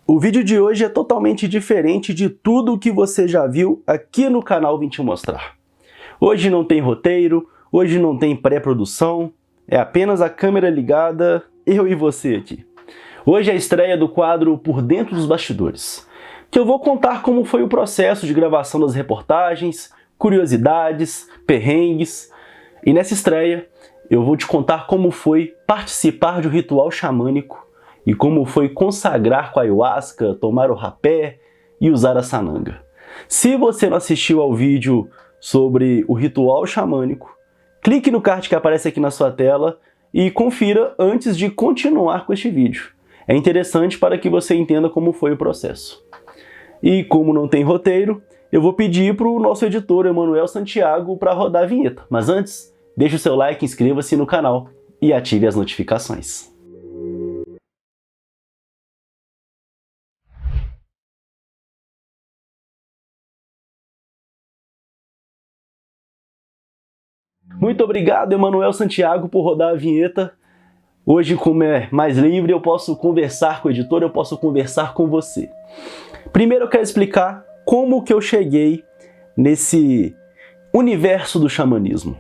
O vídeo de hoje é totalmente diferente de tudo o que você já viu aqui no canal Vim Te Mostrar. Hoje não tem roteiro, hoje não tem pré-produção, é apenas a câmera ligada, eu e você aqui. Hoje é a estreia do quadro Por Dentro dos Bastidores, que eu vou contar como foi o processo de gravação das reportagens, curiosidades, perrengues, e nessa estreia eu vou te contar como foi participar de um ritual xamânico e como foi consagrar com a ayahuasca, tomar o rapé e usar a sananga. Se você não assistiu ao vídeo sobre o ritual xamânico, clique no card que aparece aqui na sua tela e confira antes de continuar com este vídeo. É interessante para que você entenda como foi o processo. E como não tem roteiro, eu vou pedir para o nosso editor Emanuel Santiago para rodar a vinheta. Mas antes, deixe o seu like, inscreva-se no canal e ative as notificações. Muito obrigado, Emanuel Santiago, por rodar a vinheta. Hoje, como é mais livre, eu posso conversar com o editor, eu posso conversar com você. Primeiro eu quero explicar como que eu cheguei nesse universo do xamanismo.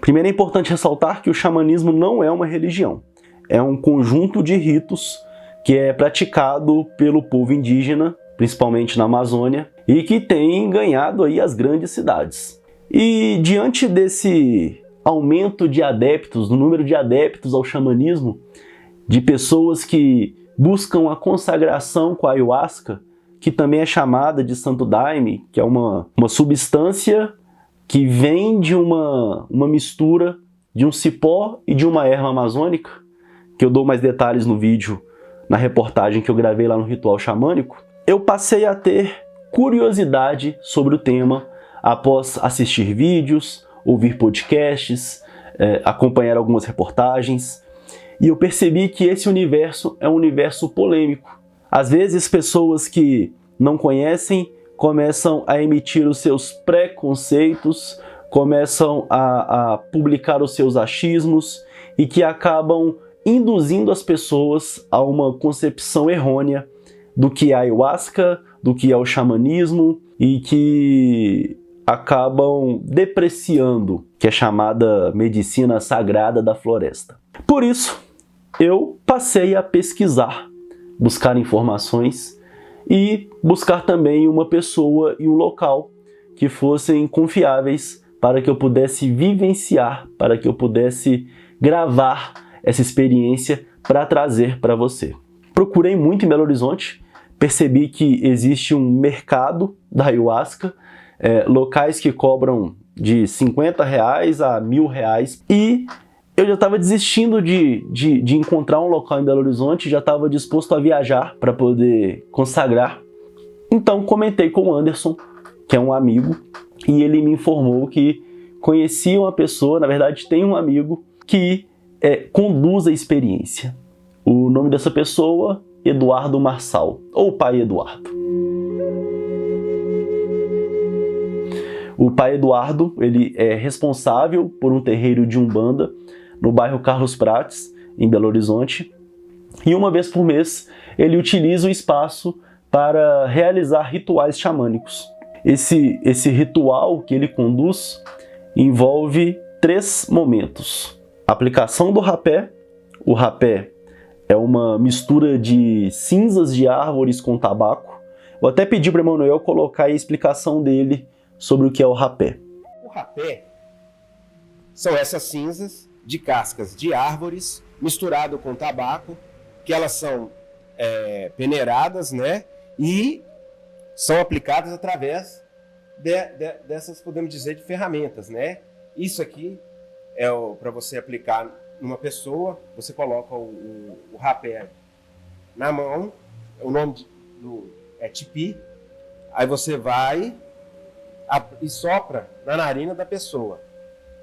Primeiro é importante ressaltar que o xamanismo não é uma religião. É um conjunto de ritos que é praticado pelo povo indígena, principalmente na Amazônia, e que tem ganhado aí as grandes cidades. E diante desse aumento de adeptos, do número de adeptos ao xamanismo, de pessoas que buscam a consagração com a ayahuasca, que também é chamada de santo daime, que é uma substância que vem de uma mistura de um cipó e de uma erva amazônica, que eu dou mais detalhes no vídeo, na reportagem que eu gravei lá no Ritual Xamânico, eu passei a ter curiosidade sobre o tema após assistir vídeos, ouvir podcasts, acompanhar algumas reportagens, e eu percebi que esse universo é um universo polêmico. Às vezes pessoas que não conhecem começam a emitir os seus preconceitos, começam a publicar os seus achismos e que acabam induzindo as pessoas a uma concepção errônea do que é a ayahuasca, do que é o xamanismo e que acabam depreciando, que é chamada medicina sagrada da floresta. Por isso, eu passei a pesquisar, buscar informações e buscar também uma pessoa e um local que fossem confiáveis para que eu pudesse vivenciar, para que eu pudesse gravar essa experiência para trazer para você. Procurei muito em Belo Horizonte, percebi que existe um mercado da ayahuasca, locais que cobram de R$50 a R$1.000 e eu já estava desistindo de encontrar um local em Belo Horizonte, já estava disposto a viajar para poder consagrar. Então comentei com o Anderson, que é um amigo, e ele me informou que conhecia uma pessoa, na verdade tem um amigo, que conduz a experiência. O nome dessa pessoa, Eduardo Marçal, ou Pai Eduardo. O Pai Eduardo, ele é responsável por um terreiro de Umbanda no bairro Carlos Prates, em Belo Horizonte, e uma vez por mês ele utiliza o espaço para realizar rituais xamânicos. Esse ritual que ele conduz envolve 3 momentos. A aplicação do rapé. O rapé é uma mistura de cinzas de árvores com tabaco. Vou até pedir para o Emanuel colocar a explicação dele sobre o que é o rapé. O rapé são essas cinzas de cascas de árvores misturado com tabaco, que elas são peneiradas, né? E são aplicadas através dessas, podemos dizer, de ferramentas, né? Isso aqui é para você aplicar numa pessoa, você coloca o rapé na mão, o nome é tipi, aí você vai e sopra na narina da pessoa,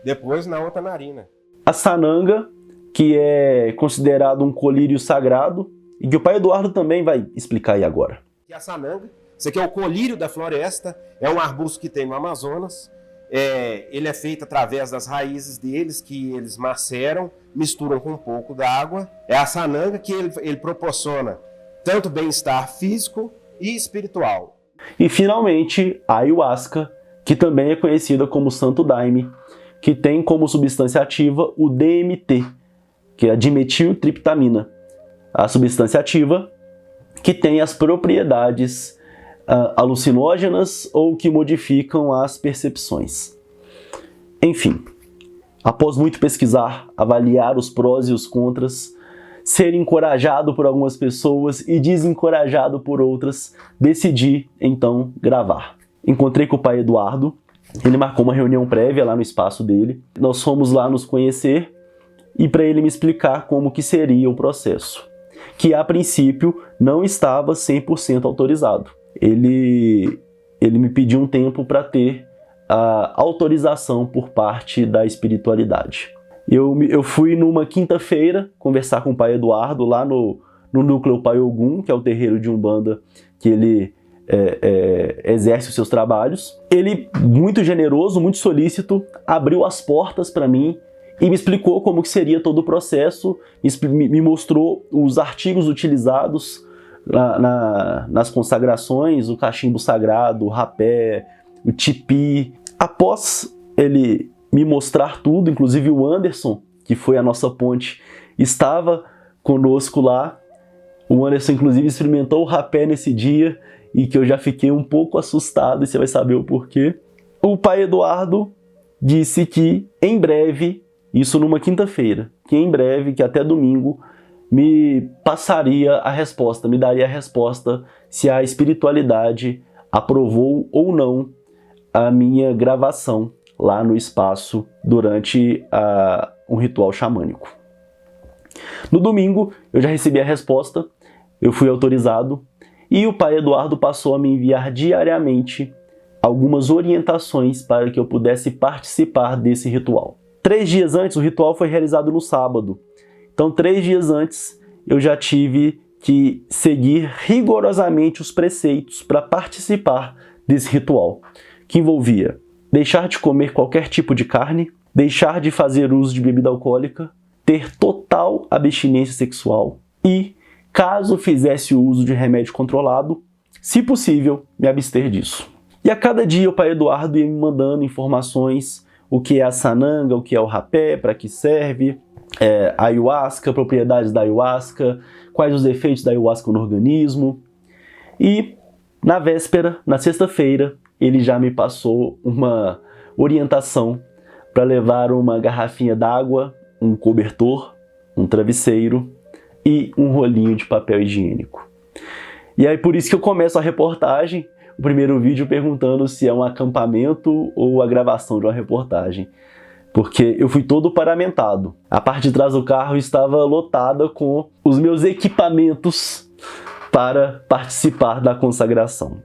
depois na outra narina. A sananga, que é considerado um colírio sagrado, e que o Pai Eduardo também vai explicar aí agora. E a sananga, isso aqui é o colírio da floresta, é um arbusto que tem no Amazonas, ele é feito através das raízes deles, que eles maceram, misturam com um pouco d'água. É a sananga que ele proporciona tanto bem-estar físico e espiritual. E finalmente, a ayahuasca, que também é conhecida como Santo Daime, que tem como substância ativa o DMT, que é a dimetiltriptamina, a substância ativa que tem as propriedades alucinógenas ou que modificam as percepções. Enfim, após muito pesquisar, avaliar os prós e os contras, ser encorajado por algumas pessoas e desencorajado por outras, decidi então gravar. Encontrei com o pai Eduardo, ele marcou uma reunião prévia lá no espaço dele, nós fomos lá nos conhecer e para ele me explicar como que seria o processo, que a princípio não estava 100% autorizado. Ele me pediu um tempo para ter a autorização por parte da espiritualidade. Eu fui numa quinta-feira conversar com o pai Eduardo lá no núcleo Pai Ogum, que é o terreiro de Umbanda que ele exerce os seus trabalhos. Ele, muito generoso, muito solícito, abriu as portas para mim e me explicou como que seria todo o processo, me mostrou os artigos utilizados nas consagrações, o cachimbo sagrado, o rapé, o tipi. Após ele me mostrar tudo, inclusive o Anderson, que foi a nossa ponte, estava conosco lá. O Anderson, inclusive, experimentou o rapé nesse dia e que eu já fiquei um pouco assustado, e você vai saber o porquê. O pai Eduardo disse que em breve, isso numa quinta-feira, que em breve, que até domingo, me passaria a resposta, me daria a resposta se a espiritualidade aprovou ou não a minha gravação lá no espaço durante um ritual xamânico. No domingo, eu já recebi a resposta, eu fui autorizado e o pai Eduardo passou a me enviar diariamente algumas orientações para que eu pudesse participar desse ritual. 3 dias antes, o ritual foi realizado no sábado. Então, 3 dias antes, eu já tive que seguir rigorosamente os preceitos para participar desse ritual, que envolvia deixar de comer qualquer tipo de carne, deixar de fazer uso de bebida alcoólica, ter total abstinência sexual e, caso fizesse uso de remédio controlado, se possível, me abster disso. E a cada dia o pai Eduardo ia me mandando informações, o que é a sananga, o que é o rapé, para que serve, a ayahuasca, propriedades da ayahuasca, quais os efeitos da ayahuasca no organismo. E na véspera, na sexta-feira, ele já me passou uma orientação para levar uma garrafinha d'água, um cobertor, um travesseiro e um rolinho de papel higiênico. E aí por isso que eu começo a reportagem, o primeiro vídeo perguntando se é um acampamento ou a gravação de uma reportagem. Porque eu fui todo paramentado. A parte de trás do carro estava lotada com os meus equipamentos para participar da consagração.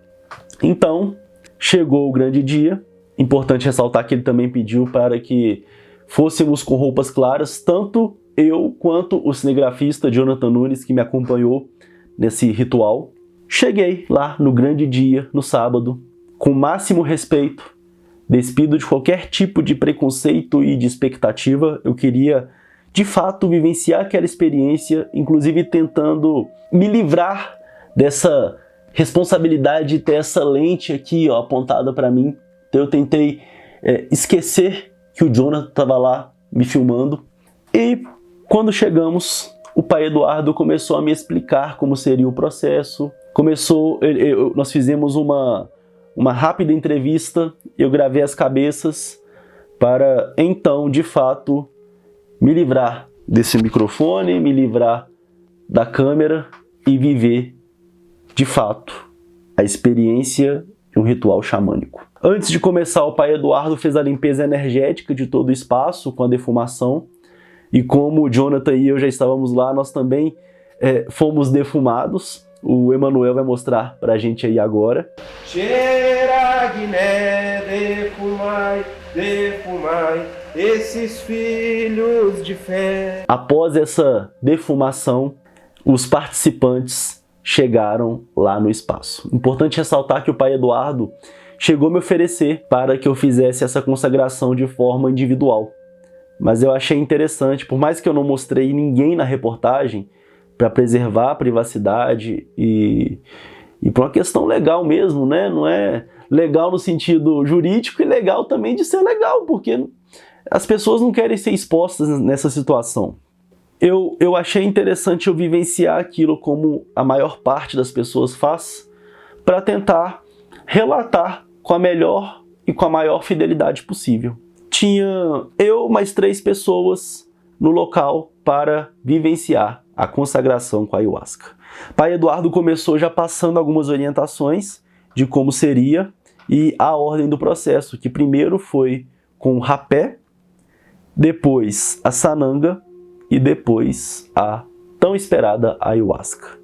Então, chegou o grande dia. Importante ressaltar que ele também pediu para que fôssemos com roupas claras, tanto eu quanto o cinegrafista Jonathan Nunes, que me acompanhou nesse ritual. Cheguei lá no grande dia, no sábado, com o máximo respeito, despido de qualquer tipo de preconceito e de expectativa. Eu queria, de fato, vivenciar aquela experiência, inclusive tentando me livrar dessa responsabilidade de ter essa lente aqui apontada para mim. Então eu tentei esquecer que o Jonathan estava lá me filmando. E quando chegamos, o pai Eduardo começou a me explicar como seria o processo. Nós fizemos uma rápida entrevista, eu gravei as cabeças para então, de fato, me livrar desse microfone, me livrar da câmera e viver, de fato, a experiência de um ritual xamânico. Antes de começar, o pai Eduardo fez a limpeza energética de todo o espaço com a defumação. E como o Jonathan e eu já estávamos lá, nós também fomos defumados. O Emanuel vai mostrar pra gente aí agora. Defumai, defumai, esses filhos de fé. Após essa defumação, os participantes chegaram lá no espaço. Importante ressaltar que o pai Eduardo chegou a me oferecer para que eu fizesse essa consagração de forma individual. Mas eu achei interessante, por mais que eu não mostrei ninguém na reportagem, para preservar a privacidade e por uma questão legal mesmo, né? Não é legal no sentido jurídico e legal também de ser legal, porque as pessoas não querem ser expostas nessa situação. Eu achei interessante eu vivenciar aquilo como a maior parte das pessoas faz, para tentar relatar com a melhor e com a maior fidelidade possível. Tinha eu mais 3 pessoas no local para vivenciar a consagração com a ayahuasca. Pai Eduardo começou já passando algumas orientações de como seria e a ordem do processo, que primeiro foi com o rapé, depois a sananga e depois a tão esperada ayahuasca.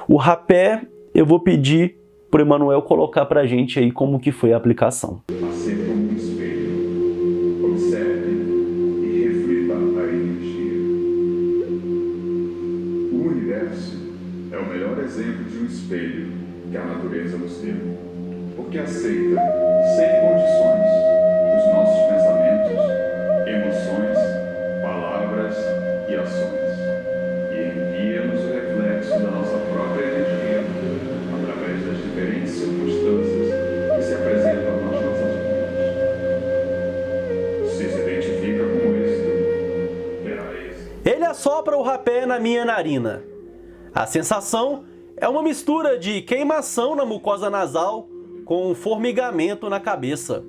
O rapé eu vou pedir para o Emanuel colocar para a gente aí como que foi a aplicação. Assim como um espelho, observe e reflita a energia. O universo é o melhor exemplo de um espelho que a natureza nos deu, porque aceita, sem condições, os nossos pensamentos, emoções, palavras e ações, e envia-nos o reflexo da nossa própria energia, através das diferentes circunstâncias que se apresentam nas nossas vidas. Se identifica com êxito, terá êxito. Ele assopra o rapé na minha narina. A sensação é uma mistura de queimação na mucosa nasal com um formigamento na cabeça.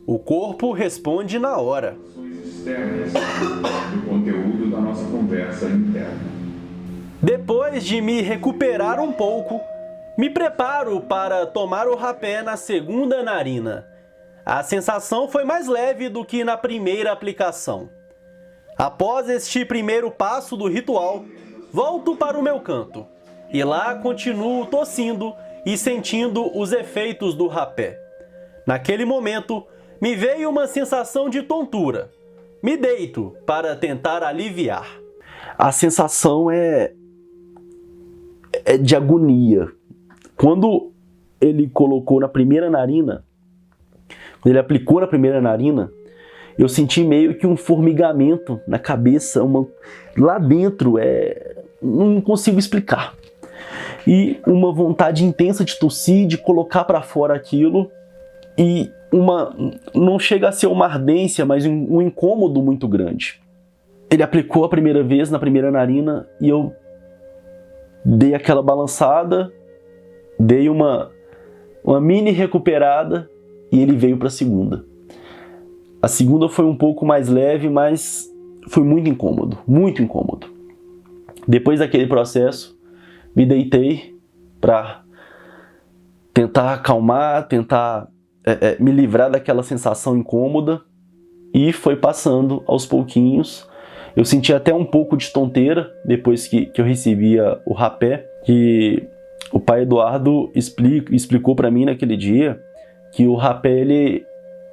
O corpo responde na hora. Externas do conteúdo da nossa conversa interna. Depois de me recuperar um pouco, me preparo para tomar o rapé na segunda narina. A sensação foi mais leve do que na primeira aplicação. Após este primeiro passo do ritual, volto para o meu canto e lá continuo tossindo e sentindo os efeitos do rapé. Naquele momento, me veio uma sensação de tontura. Me deito para tentar aliviar. A sensação é de agonia. Quando ele colocou na primeira narina, quando ele aplicou na primeira narina, eu senti meio que um formigamento na cabeça, lá dentro, não consigo explicar. E uma vontade intensa de tossir, de colocar para fora aquilo, e não chega a ser uma ardência, mas um incômodo muito grande. Ele aplicou a primeira vez na primeira narina e eu dei aquela balançada, dei uma mini recuperada e ele veio para a segunda. A segunda foi um pouco mais leve, mas foi muito incômodo, muito incômodo. Depois daquele processo, me deitei para tentar acalmar, tentar me livrar daquela sensação incômoda, e foi passando aos pouquinhos. Eu senti até um pouco de tonteira depois que eu recebia o rapé, que o pai Eduardo explicou para mim naquele dia que o rapé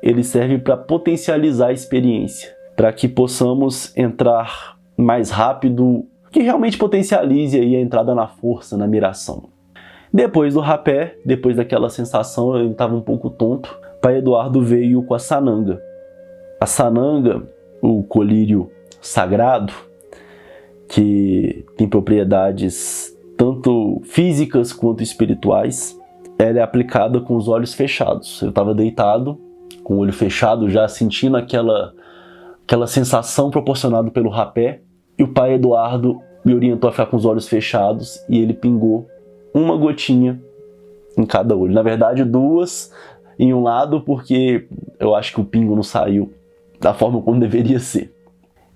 ele serve para potencializar a experiência, para que possamos entrar mais rápido, que realmente potencialize aí a entrada na força, na miração. Depois do rapé, depois daquela sensação, eu estava um pouco tonto, o pai Eduardo veio com a sananga. A sananga, o colírio sagrado, que tem propriedades tanto físicas quanto espirituais, ela é aplicada com os olhos fechados. Eu estava deitado, com o olho fechado, já sentindo aquela sensação proporcionada pelo rapé, e o pai Eduardo me orientou a ficar com os olhos fechados, e ele pingou uma gotinha em cada olho. Na verdade, 2 em um lado, porque eu acho que o pingo não saiu da forma como deveria ser.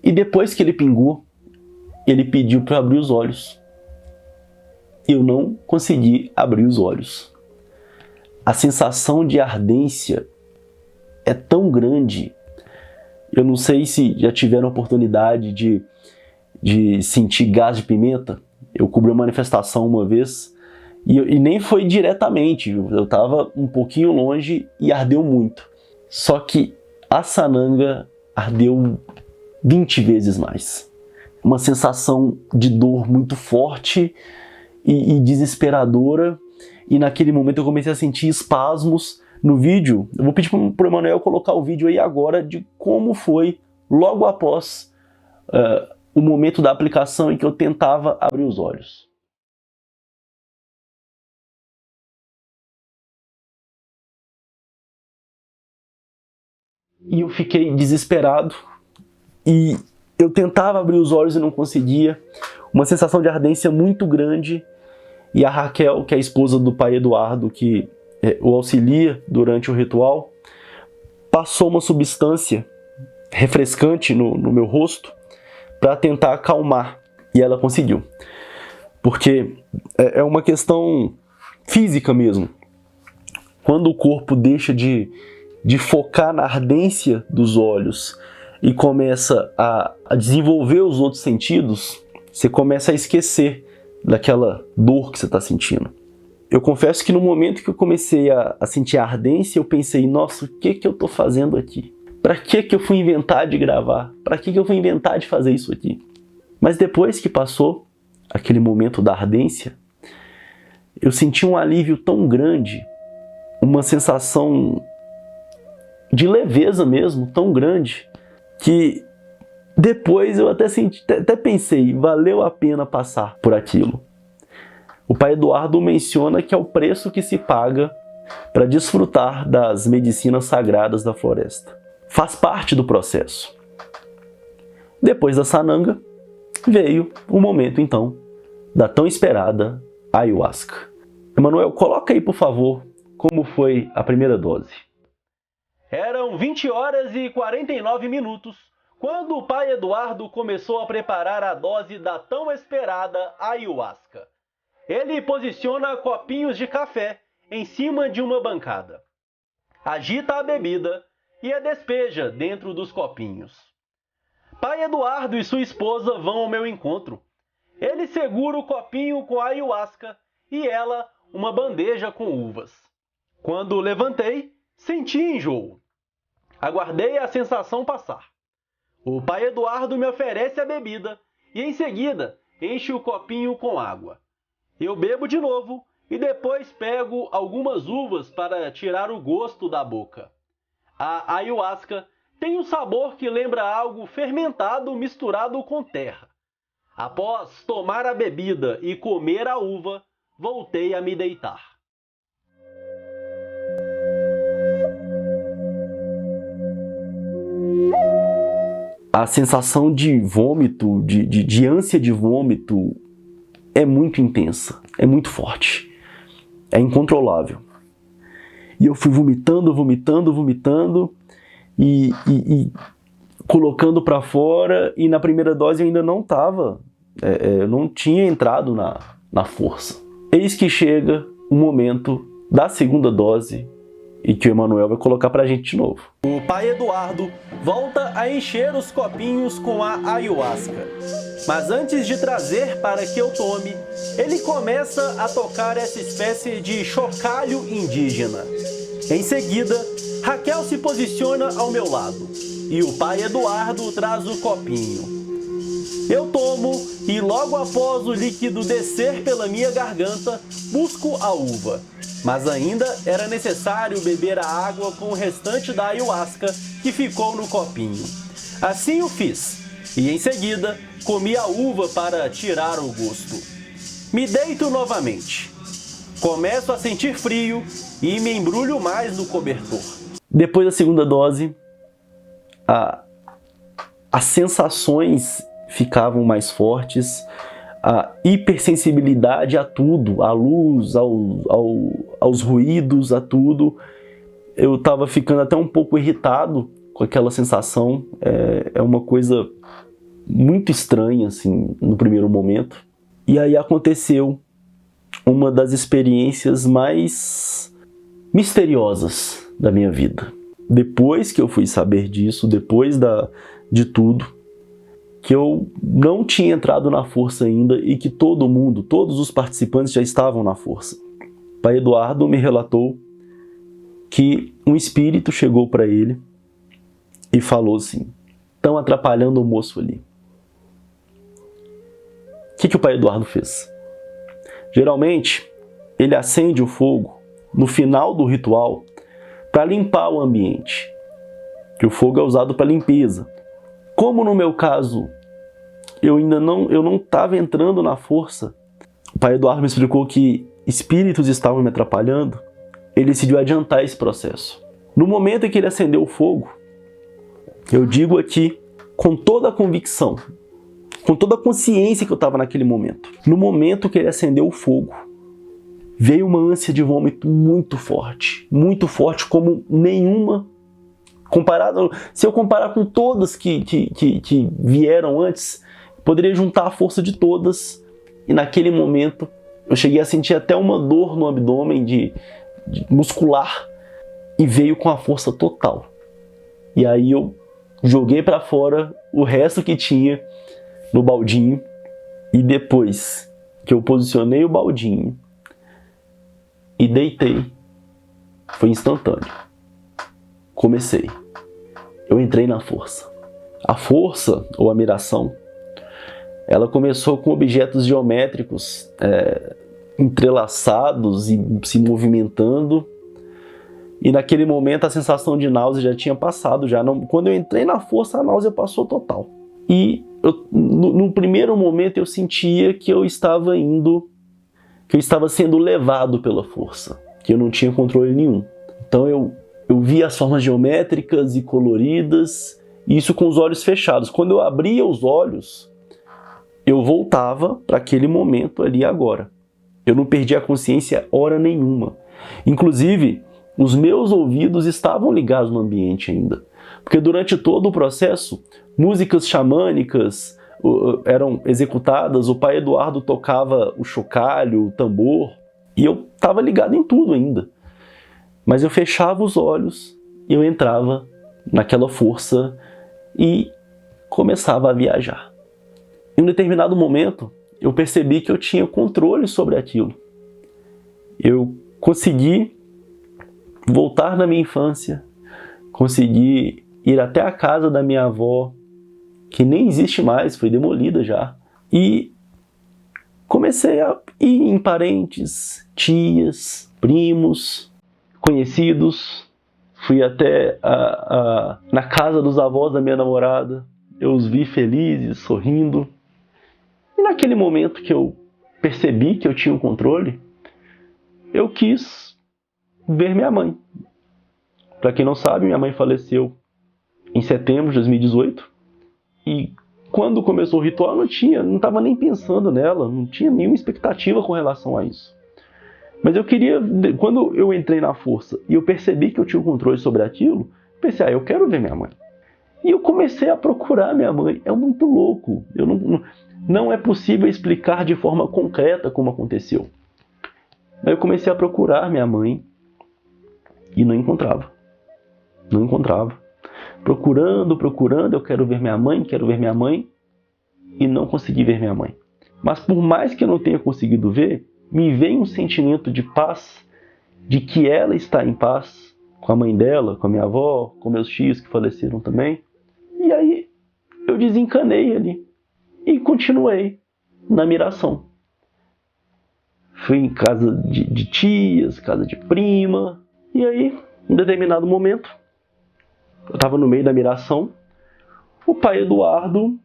E depois que ele pingou, ele pediu para abrir os olhos. Eu não consegui abrir os olhos. A sensação de ardência é tão grande. Eu não sei se já tiveram a oportunidade de sentir gás de pimenta. Eu cobri uma manifestação uma vez e nem foi diretamente. Eu estava um pouquinho longe e ardeu muito. Só que a sananga ardeu 20 vezes mais. Uma sensação de dor muito forte e desesperadora. E naquele momento eu comecei a sentir espasmos. No vídeo, eu vou pedir para o Emanuel colocar o vídeo aí agora de como foi logo após o momento da aplicação em que eu tentava abrir os olhos. E eu fiquei desesperado e eu tentava abrir os olhos e não conseguia. Uma sensação de ardência muito grande. E a Raquel, que é a esposa do pai Eduardo, que o auxilia durante o ritual, passou uma substância refrescante no meu rosto para tentar acalmar. E ela conseguiu. Porque é uma questão física mesmo. Quando o corpo deixa de focar na ardência dos olhos e começa a desenvolver os outros sentidos, você começa a esquecer daquela dor que você está sentindo. Eu confesso que no momento que eu comecei a sentir a ardência, eu pensei, nossa, o que eu estou fazendo aqui? Para que eu fui inventar de gravar? Para que eu fui inventar de fazer isso aqui? Mas depois que passou aquele momento da ardência, eu senti um alívio tão grande, uma sensação de leveza mesmo, tão grande, que depois eu até pensei, valeu a pena passar por aquilo. O pai Eduardo menciona que é o preço que se paga para desfrutar das medicinas sagradas da floresta. Faz parte do processo. Depois da sananga, veio o momento então da tão esperada ayahuasca. Emanuel, coloca aí por favor como foi a primeira dose. Eram 20 horas e 49 minutos quando o pai Eduardo começou a preparar a dose da tão esperada ayahuasca. Ele posiciona copinhos de café em cima de uma bancada. Agita a bebida e a despeja dentro dos copinhos. Pai Eduardo e sua esposa vão ao meu encontro. Ele segura o copinho com a ayahuasca e ela uma bandeja com uvas. Quando levantei, senti enjoo. Aguardei a sensação passar. O pai Eduardo me oferece a bebida e em seguida enche o copinho com água. Eu bebo de novo e depois pego algumas uvas para tirar o gosto da boca. A ayahuasca tem um sabor que lembra algo fermentado misturado com terra. Após tomar a bebida e comer a uva, voltei a me deitar. A sensação de vômito, de ânsia de vômito é muito intensa, é muito forte, é incontrolável. E eu fui vomitando e colocando para fora, e na primeira dose eu ainda não estava, eu não tinha entrado na força. Eis que chega o momento da segunda dose e que o Emanuel vai colocar pra gente de novo. O pai Eduardo volta a encher os copinhos com a ayahuasca. Mas antes de trazer para que eu tome, ele começa a tocar essa espécie de chocalho indígena. Em seguida, Raquel se posiciona ao meu lado e o pai Eduardo traz o copinho. Eu tomo e logo após o líquido descer pela minha garganta, busco a uva. Mas ainda era necessário beber a água com o restante da ayahuasca que ficou no copinho. Assim o fiz, e em seguida comi a uva para tirar o gosto. Me deito novamente. Começo a sentir frio e me embrulho mais no cobertor. Depois da segunda dose, as sensações ficavam mais fortes, a hipersensibilidade a tudo, à luz, aos ruídos, a tudo. Eu estava ficando até um pouco irritado com aquela sensação. É uma coisa muito estranha, assim, no primeiro momento. E aí aconteceu uma das experiências mais misteriosas da minha vida. Depois que eu fui saber disso, depois de tudo, que eu não tinha entrado na força ainda e que todo mundo, todos os participantes já estavam na força. O pai Eduardo me relatou que um espírito chegou para ele e falou assim: estão atrapalhando o moço ali. O que o pai Eduardo fez? Geralmente, ele acende o fogo no final do ritual para limpar o ambiente, que o fogo é usado para limpeza. Como no meu caso eu não estava entrando na força. O pai Eduardo me explicou que espíritos estavam me atrapalhando. Ele decidiu adiantar esse processo. No momento em que ele acendeu o fogo, eu digo aqui com toda a convicção, com toda a consciência que eu estava naquele momento. No momento que ele acendeu o fogo, veio uma ânsia de vômito muito forte como nenhuma. Se eu comparar com todas que vieram antes, poderia juntar a força de todas. E naquele momento, eu cheguei a sentir até uma dor no abdômen de muscular, e veio com a força total. E aí eu joguei para fora o resto que tinha no baldinho, e depois que eu posicionei o baldinho e deitei, foi instantâneo. Comecei. Eu entrei na força. A força, ou a miração, ela começou com objetos geométricos entrelaçados e se movimentando. E naquele momento a sensação de náusea já tinha passado. Quando eu entrei na força, a náusea passou total. E no primeiro momento eu sentia que eu estava sendo levado pela força, que eu não tinha controle nenhum. Então eu via as formas geométricas e coloridas, e isso com os olhos fechados. Quando eu abria os olhos, eu voltava para aquele momento ali agora. Eu não perdi a consciência hora nenhuma. Inclusive, os meus ouvidos estavam ligados no ambiente ainda. Porque durante todo o processo, músicas xamânicas eram executadas, o pai Eduardo tocava o chocalho, o tambor, e eu estava ligado em tudo ainda. Mas eu fechava os olhos e eu entrava naquela força e começava a viajar. Em um determinado momento, eu percebi que eu tinha controle sobre aquilo. Eu consegui voltar na minha infância, consegui ir até a casa da minha avó, que nem existe mais, foi demolida já, e comecei a ir em parentes, tias, primos, conhecidos. Fui até na casa dos avós da minha namorada, eu os vi felizes, sorrindo. E naquele momento que eu percebi que eu tinha o controle, eu quis ver minha mãe. Para quem não sabe, minha mãe faleceu em setembro de 2018. E quando começou o ritual, eu não estava nem pensando nela, não tinha nenhuma expectativa com relação a isso. Mas eu queria, quando eu entrei na força e eu percebi que eu tinha o controle sobre aquilo, pensei, eu quero ver minha mãe. E eu comecei a procurar minha mãe. É muito louco. Não é possível explicar de forma concreta como aconteceu. Mas eu comecei a procurar minha mãe e não encontrava. Não encontrava. Procurando, eu quero ver minha mãe, e não consegui ver minha mãe. Mas por mais que eu não tenha conseguido ver, me vem um sentimento de paz, de que ela está em paz com a mãe dela, com a minha avó, com meus tios que faleceram também. E aí eu desencanei ali e continuei na miração. Fui em casa de tias, casa de prima, e aí, em determinado momento, eu estava no meio da miração, o pai Eduardo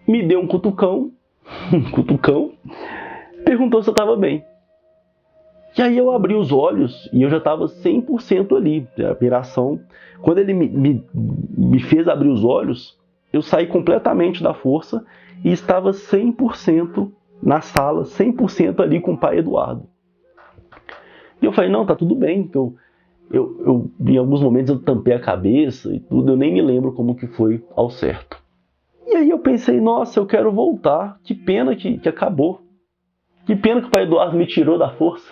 me deu um cutucão, perguntou se eu estava bem. E aí eu abri os olhos e eu já estava 100% ali. A miração, quando ele me fez abrir os olhos, eu saí completamente da força e estava 100% na sala, 100% ali com o pai Eduardo. E eu falei, não, tá tudo bem. Então, eu em alguns momentos eu tampei a cabeça e tudo, eu nem me lembro como que foi ao certo. E aí eu pensei, nossa, eu quero voltar, que pena que acabou. Que pena que o pai Eduardo me tirou da força.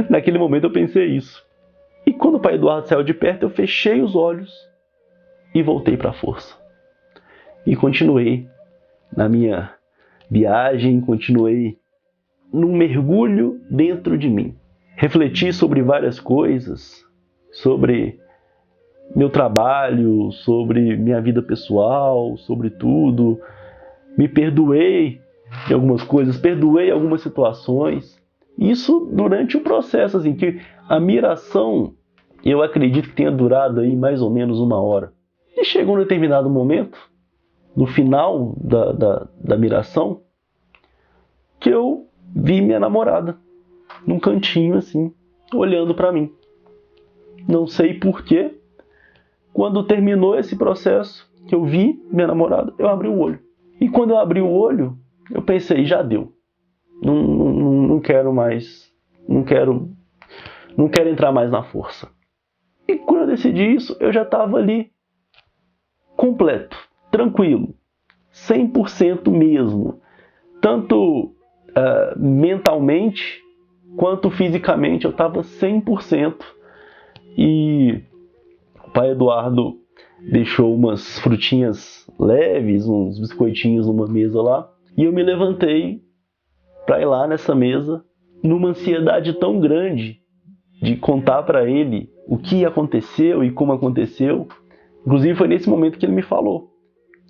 Naquele momento eu pensei isso. E quando o pai Eduardo saiu de perto, eu fechei os olhos e voltei para a força. E continuei na minha viagem, continuei num mergulho dentro de mim. Refleti sobre várias coisas, sobre meu trabalho, sobre minha vida pessoal, sobre tudo. Me perdoei de algumas coisas, perdoei algumas situações. Isso durante o processo, assim, que a miração, eu acredito que tenha durado aí mais ou menos 1 hora. E chegou um determinado momento no final da miração, que eu vi minha namorada num cantinho assim, olhando para mim. Não sei porquê. Quando terminou esse processo, que eu vi minha namorada, eu abri o olho. E quando eu abri o olho, eu pensei, já deu. Não quero mais, não quero entrar mais na força. E quando eu decidi isso, eu já estava ali, completo, tranquilo, 100% mesmo. Tanto mentalmente, quanto fisicamente, eu estava 100%. E o pai Eduardo deixou umas frutinhas leves, uns biscoitinhos numa mesa lá. E eu me levantei para ir lá nessa mesa, numa ansiedade tão grande de contar para ele o que aconteceu e como aconteceu. Inclusive foi nesse momento que ele me falou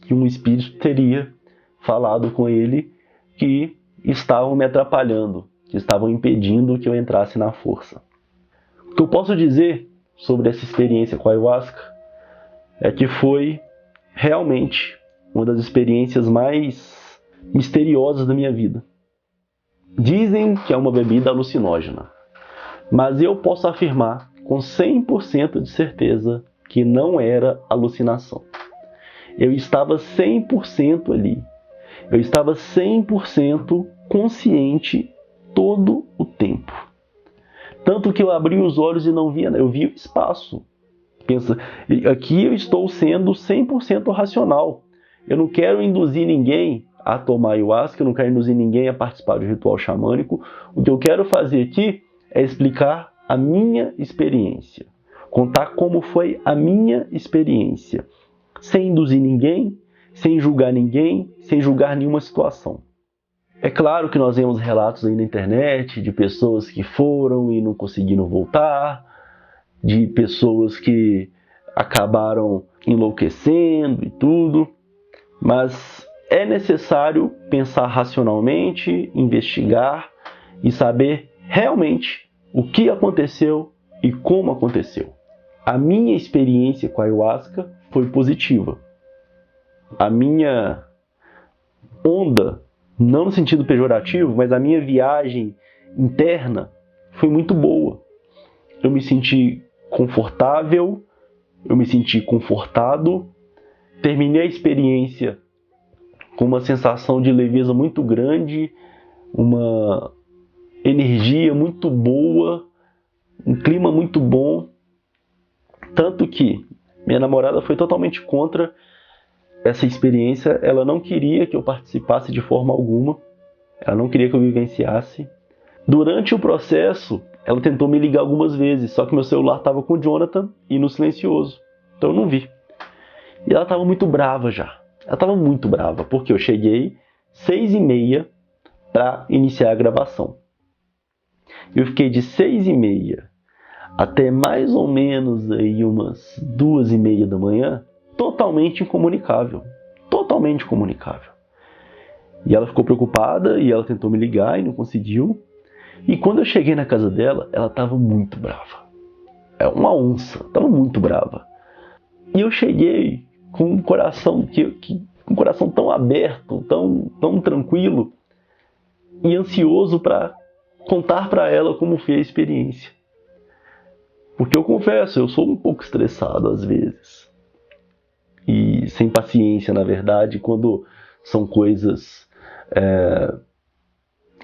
que um espírito teria falado com ele que estavam me atrapalhando, que estavam impedindo que eu entrasse na força. O que eu posso dizer sobre essa experiência com a ayahuasca é que foi realmente uma das experiências mais misteriosas da minha vida. Dizem que é uma bebida alucinógena, mas eu posso afirmar com 100% de certeza que não era alucinação. Eu estava 100% ali. Eu estava 100% consciente todo o tempo. Tanto que eu abri os olhos e não via, eu via o espaço. Pensa, aqui eu estou sendo 100% racional. Eu não quero induzir ninguém a tomar ayahuasca, eu não quero induzir ninguém a participar de um ritual xamânico. O que eu quero fazer aqui é explicar a minha experiência. Contar como foi a minha experiência. Sem induzir ninguém, sem julgar ninguém, sem julgar nenhuma situação. É claro que nós vemos relatos aí na internet de pessoas que foram e não conseguiram voltar, de pessoas que acabaram enlouquecendo e tudo, mas é necessário pensar racionalmente, investigar e saber realmente o que aconteceu e como aconteceu. A minha experiência com a ayahuasca foi positiva. A minha onda, não no sentido pejorativo, mas a minha viagem interna foi muito boa. Eu me senti confortável, eu me senti confortado, terminei a experiência com uma sensação de leveza muito grande, uma energia muito boa, um clima muito bom, tanto que minha namorada foi totalmente contra essa experiência. Ela não queria que eu participasse de forma alguma, ela não queria que eu vivenciasse. Durante o processo, ela tentou me ligar algumas vezes, só que meu celular estava com o Jonathan e no silencioso, então eu não vi. E ela estava muito brava já, ela estava muito brava, porque eu cheguei 6h30 para iniciar a gravação. Eu fiquei de 6h30 até mais ou menos aí umas 2h30 da manhã, totalmente incomunicável. Totalmente incomunicável. E ela ficou preocupada e ela tentou me ligar e não conseguiu. E quando eu cheguei na casa dela, ela estava muito brava. É uma onça, estava muito brava. E eu cheguei com um coração um coração tão aberto, tão tranquilo e ansioso para contar para ela como foi a experiência. Porque eu confesso, eu sou um pouco estressado às vezes. E sem paciência, na verdade, quando são coisas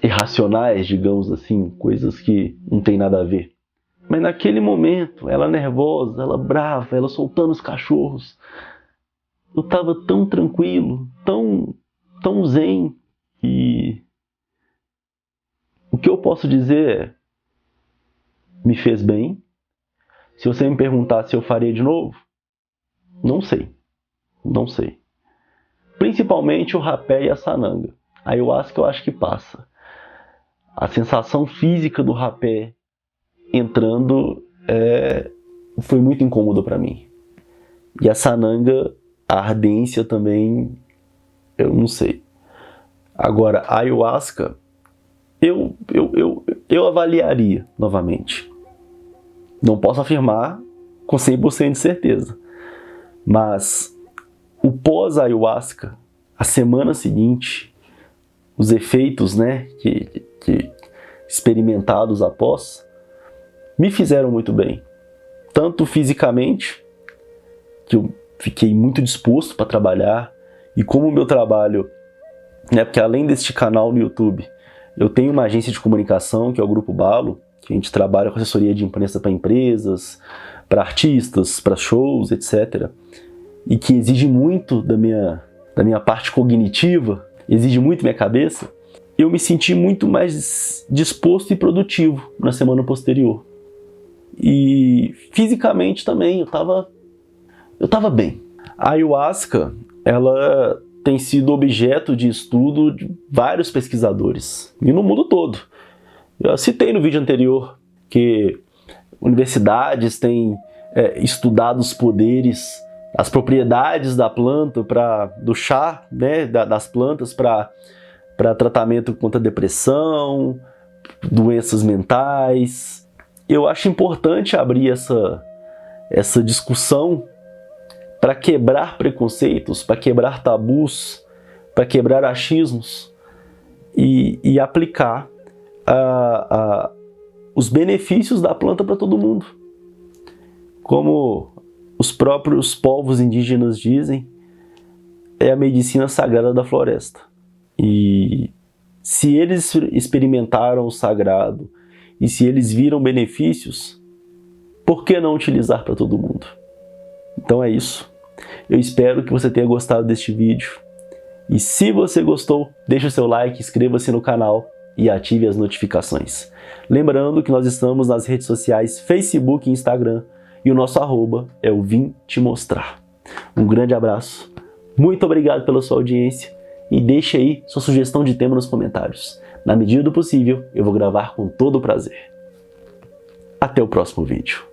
irracionais, digamos assim, coisas que não tem nada a ver. Mas naquele momento, ela nervosa, ela brava, ela soltando os cachorros, eu estava tão tranquilo, tão zen. E o que eu posso dizer é, me fez bem. Se você me perguntar se eu faria de novo, não sei. Não sei. Principalmente o rapé e a sananga. A ayahuasca eu acho que passa. A sensação física do rapé entrando foi muito incômodo para mim. E a sananga, a ardência também, eu não sei. Agora, a ayahuasca, eu avaliaria novamente. Não posso afirmar com 100% de certeza. Mas o pós-ayahuasca, a semana seguinte, os efeitos, né, que experimentados após, me fizeram muito bem. Tanto fisicamente, que eu fiquei muito disposto para trabalhar, e como o meu trabalho, né, porque além deste canal no YouTube, eu tenho uma agência de comunicação, que é o Grupo Balo, que a gente trabalha com assessoria de imprensa para empresas, para artistas, para shows, etc. E que exige muito da minha parte cognitiva, exige muito minha cabeça, eu me senti muito mais disposto e produtivo na semana posterior. E fisicamente também, eu tava bem. A ayahuasca, ela tem sido objeto de estudo de vários pesquisadores, e no mundo todo. Eu citei no vídeo anterior que universidades têm estudado os poderes, as propriedades da planta, do chá, né, das plantas para tratamento contra depressão, doenças mentais. Eu acho importante abrir essa discussão para quebrar preconceitos, para quebrar tabus, para quebrar achismos e aplicar os benefícios da planta para todo mundo. Como os próprios povos indígenas dizem, é a medicina sagrada da floresta. E se eles experimentaram o sagrado e se eles viram benefícios, por que não utilizar para todo mundo? Então é isso. Eu espero que você tenha gostado deste vídeo. E se você gostou, deixe o seu like, inscreva-se no canal e ative as notificações. Lembrando que nós estamos nas redes sociais Facebook e Instagram, e o nosso @ é o Vim Te Mostrar. Um grande abraço, muito obrigado pela sua audiência e deixe aí sua sugestão de tema nos comentários. Na medida do possível, eu vou gravar com todo o prazer. Até o próximo vídeo.